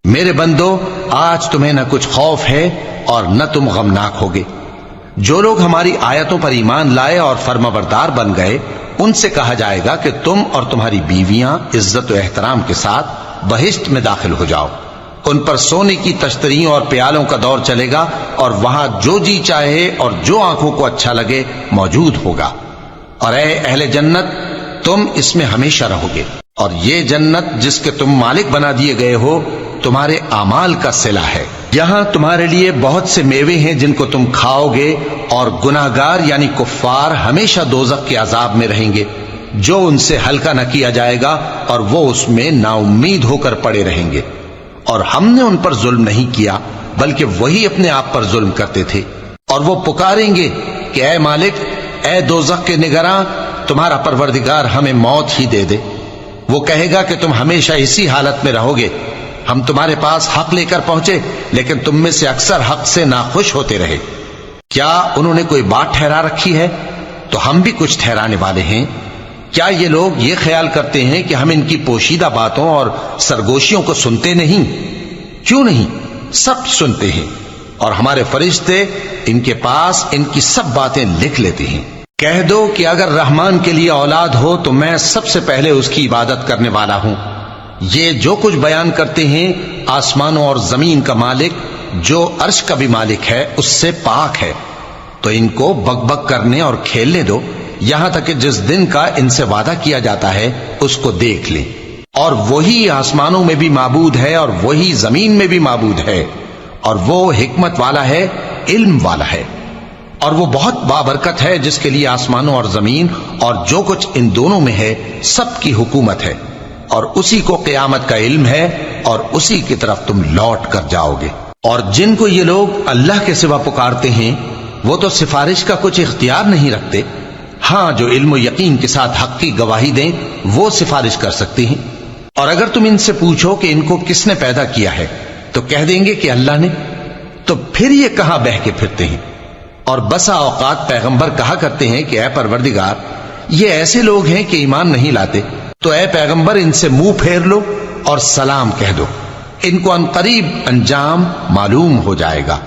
میرے بندو، آج تمہیں نہ کچھ خوف ہے اور نہ تم غمناک ہوگے۔ جو لوگ ہماری آیتوں پر ایمان لائے اور فرمانبردار بن گئے، ان سے کہا جائے گا کہ تم اور تمہاری بیویاں عزت و احترام کے ساتھ بہشت میں داخل ہو جاؤ۔ ان پر سونے کی تشتریوں اور پیالوں کا دور چلے گا، اور وہاں جو جی چاہے اور جو آنکھوں کو اچھا لگے موجود ہوگا۔ اور اے اہل جنت، تم اس میں ہمیشہ رہو گے، اور یہ جنت جس کے تم مالک بنا دیے گئے ہو تمہارے اعمال کا صلہ ہے۔ یہاں تمہارے لیے بہت سے میوے ہیں جن کو تم کھاؤ گے، اور گناہگار یعنی کفار ہمیشہ دوزخ کے عذاب میں رہیں گے، جو ان سے ہلکا نہ کیا جائے گا، اور وہ اس میں نا امید ہو کر پڑے رہیں گے۔ اور ہم نے ان پر ظلم نہیں کیا، بلکہ وہی اپنے آپ پر ظلم کرتے تھے۔ اور وہ پکاریں گے کہ اے مالک، اے دوزخ کے نگراں، تمہارا پروردگار ہمیں موت ہی دے دے۔ وہ کہے گا کہ تم ہمیشہ اسی حالت میں رہو گے، ہم تمہارے پاس حق لے کر پہنچے، لیکن تم میں سے اکثر حق سے ناخوش ہوتے رہے۔ کیا انہوں نے کوئی بات ٹھہرا رکھی ہے؟ تو ہم بھی کچھ ٹھہرانے والے ہیں۔ کیا یہ لوگ یہ خیال کرتے ہیں کہ ہم ان کی پوشیدہ باتوں اور سرگوشیوں کو سنتے نہیں؟ کیوں نہیں، سب سنتے ہیں، اور ہمارے فرشتے ان کے پاس ان کی سب باتیں لکھ لیتے ہیں۔ کہہ دو کہ اگر رحمان کے لیے اولاد ہو تو میں سب سے پہلے اس کی عبادت کرنے والا ہوں۔ یہ جو کچھ بیان کرتے ہیں آسمانوں اور زمین کا مالک، جو عرش کا بھی مالک ہے، اس سے پاک ہے۔ تو ان کو بک بک کرنے اور کھیلنے دو، یہاں تک کہ جس دن کا ان سے وعدہ کیا جاتا ہے اس کو دیکھ لیں۔ اور وہی آسمانوں میں بھی معبود ہے اور وہی زمین میں بھی معبود ہے، اور وہ حکمت والا ہے، علم والا ہے، اور وہ بہت بابرکت ہے جس کے لیے آسمانوں اور زمین اور جو کچھ ان دونوں میں ہے سب کی حکومت ہے، اور اسی کو قیامت کا علم ہے، اور اسی کی طرف تم لوٹ کر جاؤ گے۔ اور جن کو یہ لوگ اللہ کے سوا پکارتے ہیں وہ تو سفارش کا کچھ اختیار نہیں رکھتے، ہاں جو علم و یقین کے ساتھ حق کی گواہی دیں وہ سفارش کر سکتے ہیں۔ اور اگر تم ان سے پوچھو کہ ان کو کس نے پیدا کیا ہے تو کہہ دیں گے کہ اللہ نے، تو پھر یہ کہاں بہہ کے پھرتے ہیں؟ اور بسا اوقات پیغمبر کہا کرتے ہیں کہ اے پروردگار، یہ ایسے لوگ ہیں کہ ایمان نہیں لاتے، تو اے پیغمبر ان سے منہ پھیر لو اور سلام کہہ دو، ان کو عنقریب انجام معلوم ہو جائے گا۔